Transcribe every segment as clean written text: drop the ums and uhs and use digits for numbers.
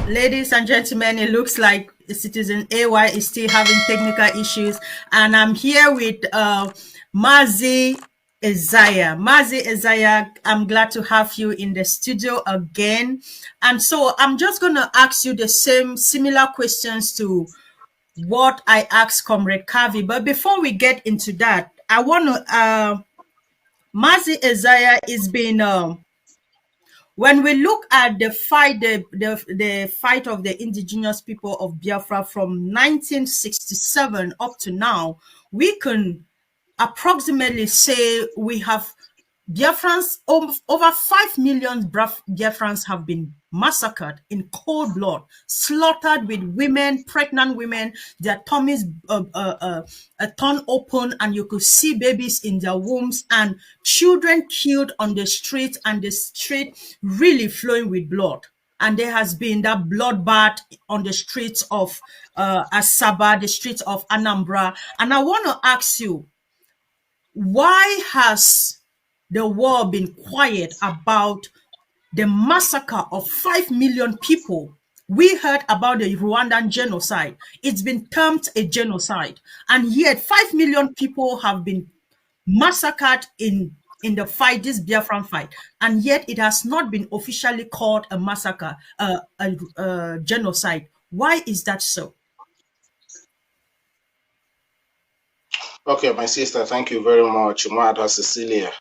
Ladies and gentlemen, it looks like Citizen AY is still having technical issues, and I'm here with Mazi Isaiah. Mazi Isaiah, I'm glad to have you in the studio again. And so I'm just going to ask you the similar questions to what I asked Comrade Kavi. But before we get into that, I want to, Mazi Isaiah is being when we look at the fight, the fight of the indigenous people of Biafra from 1967 up to now, we can approximately say we have Biafrans, over 5 million Biafrans have been massacred in cold blood, slaughtered with women, pregnant women, their tummies torn open, and you could see babies in their wombs, and children killed on the street, and the street really flowing with blood. And there has been that bloodbath on the streets of Asaba, the streets of Anambra. And I want to ask you, why has the world been quiet about the massacre of 5 million people? We heard about the Rwandan genocide. It's been termed a genocide. And yet 5 million people have been massacred in the fight, this Biafran fight. And yet it has not been officially called a massacre, a genocide. Why is that so? Okay, my sister, thank you very much. Mada Cecilia.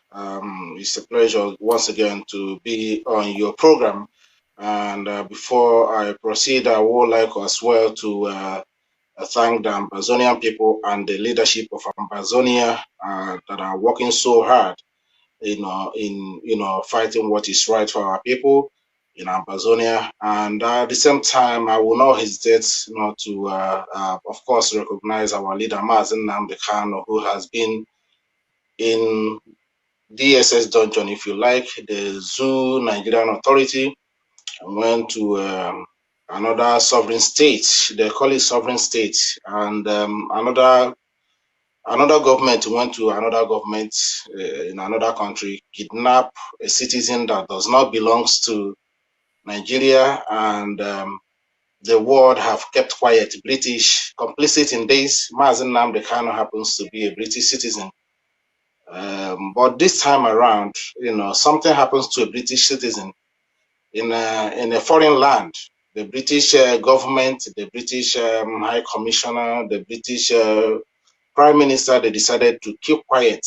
It's a pleasure once again to be on your program. And before I proceed, I would like as well to thank the Ambazonian people and the leadership of Ambazonia that are working so hard, in fighting what is right for our people in Amazonia. And at the same time, I will not hesitate to, of course, recognize our leader, Mazi Nnamdi Kanu, who has been in DSS dungeon, if you like, the Zoo Nigerian Authority, and went to another sovereign state. They call it sovereign state. And another government went to another government in another country, kidnap a citizen that does not belong to Nigeria, and the world have kept quiet. British complicit in this. Mazi Nnamdi Kanu happens to be a British citizen. But this time around, something happens to a British citizen in a foreign land. The British government, the British High Commissioner, the British Prime Minister, they decided to keep quiet.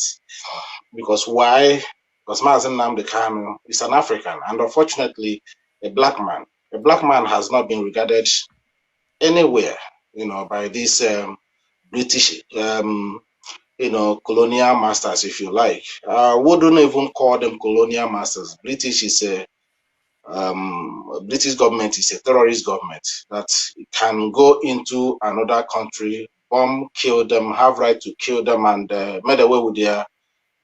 Because why? Because Mazi Nnamdi Kanu is an African, and unfortunately, a black man. A black man has not been regarded anywhere, by these British, colonial masters, if you like. Wouldn't even call them colonial masters. British government is a terrorist government that can go into another country, bomb, kill them, have right to kill them, and made away with their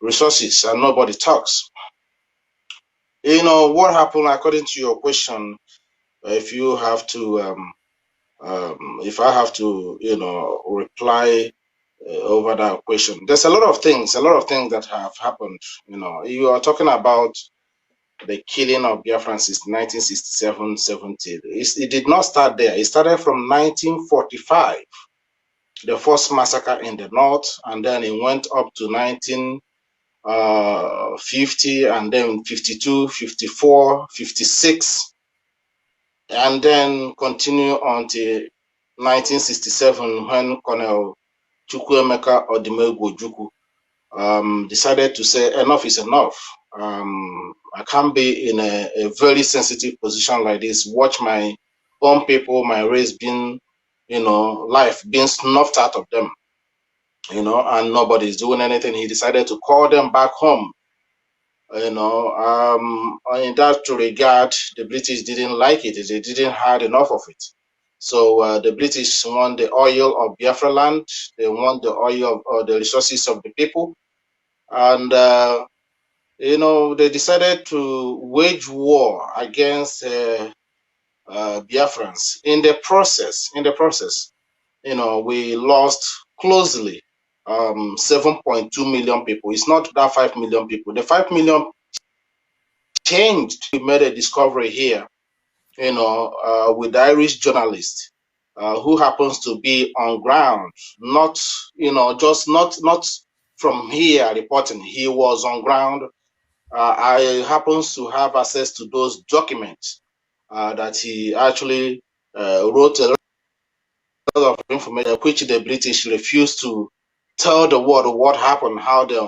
resources, and nobody talks. What happened, according to your question, if you have to, if I have to, reply over that question, there's a lot of things that have happened. You are talking about the killing of Biafra since 1967-70. It did not start there. It started from 1945, the first massacre in the north, and then it went up to 1950, and then 52, 54, 56, and then continue until 1967 when Colonel Chukwuemeka Odimegwu decided to say enough is enough. I can't be in a very sensitive position like this, watch my own people, my race being, life being snuffed out of them, and nobody's doing anything. He decided to call them back home. In that regard, the British didn't like it. They didn't have enough of it. So the British want the oil of Biafra land. They want the oil of the resources of the people. And, they decided to wage war against Biafrans. In the process, we lost closely 7.2 million people. It's not that 5 million people. The 5 million changed. We made a discovery here with the Irish journalist who happens to be on ground, not, just not from here reporting. He was on ground. I happens to have access to those documents that he actually wrote a lot of information, which the British refused to tell the world what happened, how they,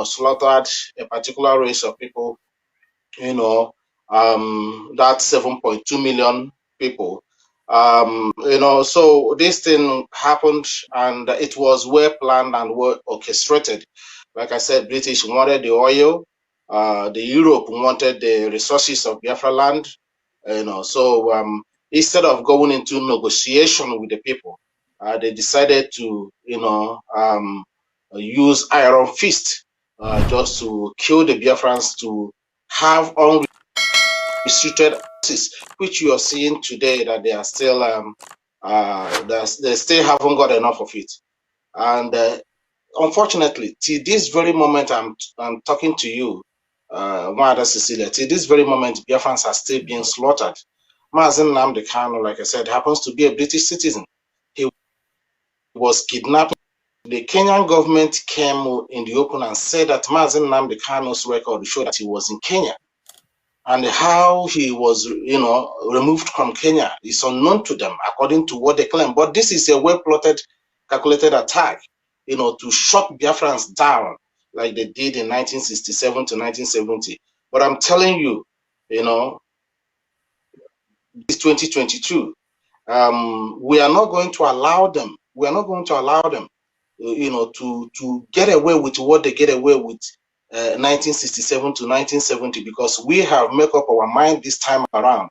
slaughtered a particular race of people, you know, that 7.2 million people. So this thing happened and it was well planned and well orchestrated. Like I said, British wanted the oil, the Europe wanted the resources of Biafra land, so instead of going into negotiation with the people, they decided to, use iron fist just to kill the Biafrans, to have unrestricted access, which you are seeing today that they are still they still haven't got enough of it. And unfortunately, till this very moment I'm talking to you, Mother Cecilia, till this very moment, Biafrans are still being slaughtered. Mazi Nnamdi Kanu, like I said, happens to be a British citizen. He was kidnapped. The Kenyan government came in the open and said that Mazi Nnamdi Kanu's record showed that he was in Kenya. And how he was, removed from Kenya is unknown to them, according to what they claim. But this is a well-plotted, calculated attack, to shut Biafrans down like they did in 1967 to 1970. But I'm telling you, this 2022, we are not going to allow them. We are not going to allow them, to get away with what they get away with 1967 to 1970, because we have made up our mind this time around,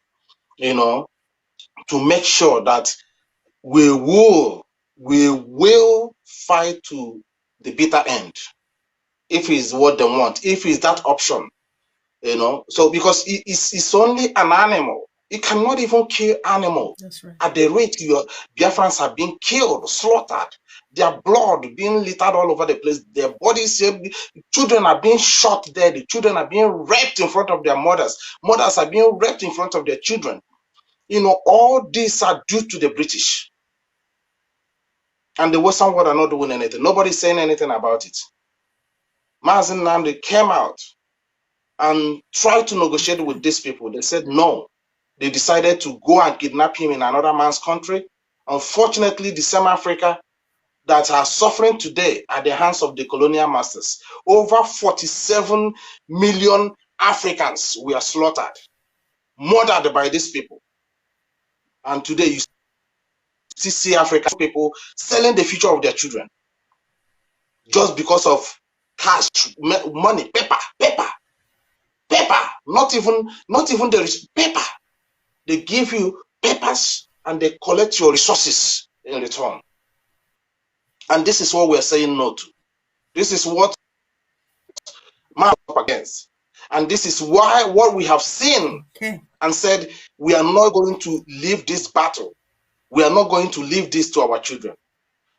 to make sure that we will fight to the bitter end, if it's what they want, if it's that option, so because it's only an animal. It cannot even kill animal. That's right. At the rate your Biafrans are being killed, slaughtered, their blood being littered all over the place, their bodies, children are being shot dead, the children are being raped in front of their mothers, mothers are being raped in front of their children. All these are due to the British. And the Western world are not doing anything. Nobody's saying anything about it. Mazi Nnamdi came out and tried to negotiate with these people. They said no. They decided to go and kidnap him in another man's country. Unfortunately, the same Africa that are suffering today at the hands of the colonial masters. Over 47 million Africans were slaughtered, murdered by these people. And today you see African people selling the future of their children just because of cash, money, paper. Not even there is paper. They give you papers and they collect your resources in return. And this is what we're saying no to. This is what man up against. And this is why what we have seen and said, we are not going to leave this battle. We are not going to leave this to our children.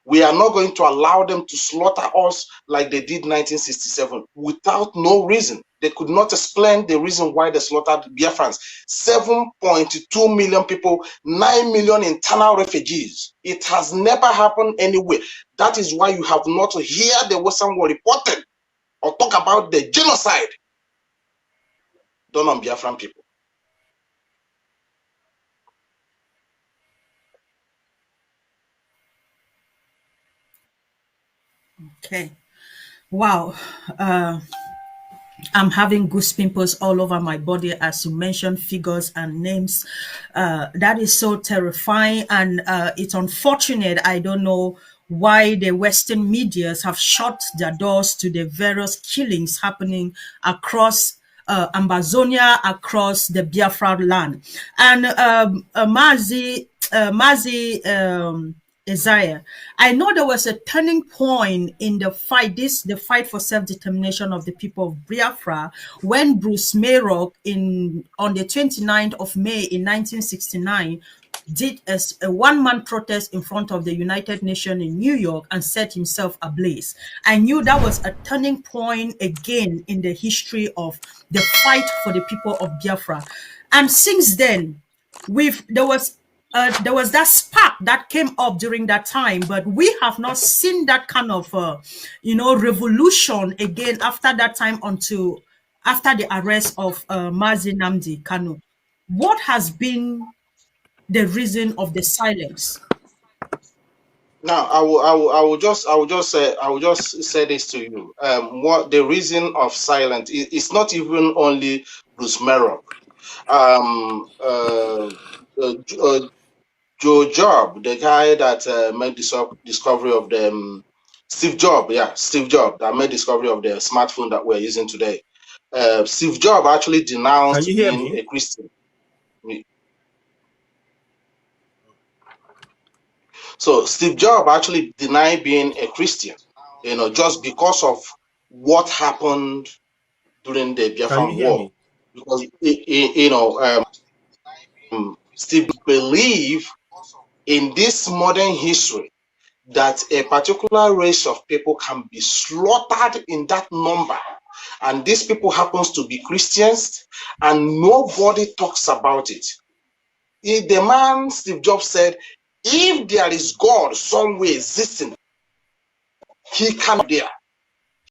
We are not going to allow them to slaughter us like they did 1967 without no reason. They could not explain the reason why they slaughtered Biafrans. 7.2 million people, 9 million internal refugees. It has never happened anywhere. That is why you have not heard the Western world reported or talk about the genocide done on Biafran people. Okay. Wow. I'm having goose pimples all over my body as you mentioned figures and names. That is so terrifying, and it's unfortunate. I don't know why the Western medias have shut their doors to the various killings happening across Amazonia, across the Biafra land. And Mazi, Isaiah, I know there was a turning point in the fight, the fight for self-determination of the people of Biafra, when Bruce Mayrock on the 29th of May in 1969 did a one-man protest in front of the United Nations in New York and set himself ablaze. I knew that was a turning point again in the history of the fight for the people of Biafra. And since then, there was that spark that came up during that time, but we have not seen that kind of revolution again after that time until after the arrest of Mazi Nnamdi Kanu. What has been the reason of the silence? Now, I will just say this to you. What the reason of silence is not even only Bruce Merrock. Joe Job, the guy that made the discovery of the Steve Jobs that made discovery of the smartphone that we're using today. Steve Jobs actually denounced being a Christian. So Steve Jobs actually denied being a Christian, just because of what happened during the Bịafra war. Because Steve believed in this modern history that a particular race of people can be slaughtered in that number, and these people happens to be Christians, and nobody talks about it. The man Steve Jobs said, if there is God somewhere existing, he cannot be there.